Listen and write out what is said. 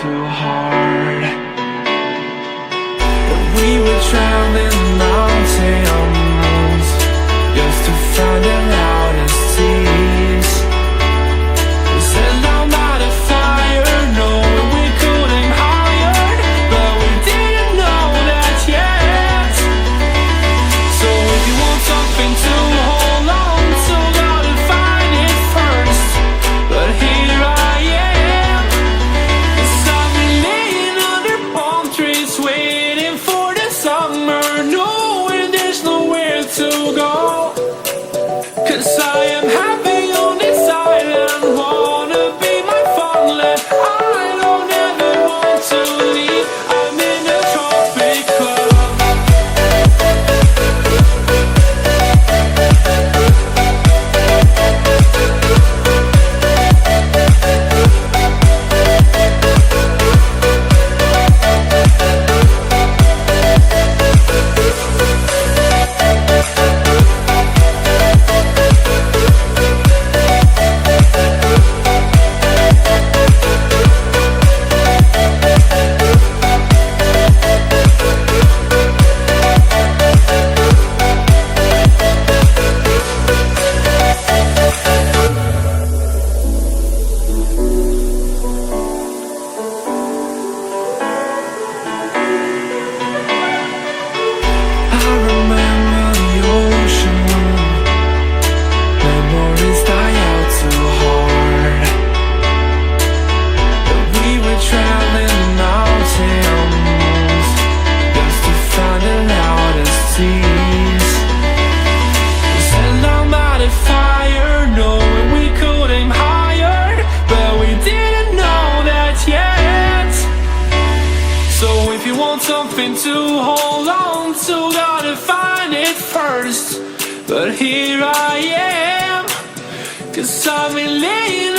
too hard. But we were traveling mountains just to find the loudest seas. We set down by the fire, knowing we could aim higher, but we didn't know that yet. So if you want something to hold on to, gotta find it first. But here I am, 'cause I've been laying under palm trees, waiting for the summer, knowing there's nowhere to go. 'Cause I am happy on this island, wanna be my farmland. I don't ever want to leave, I'm in a tropic club. I remember the ocean, memories die out too hard. But we were traveling mountains just to find the loudest seas. We sat down by the fire, knowing we could aim higher, but we didn't know that yet. So if you want something to hold on to, gotta find it first. But here I am, 'cause I've been laying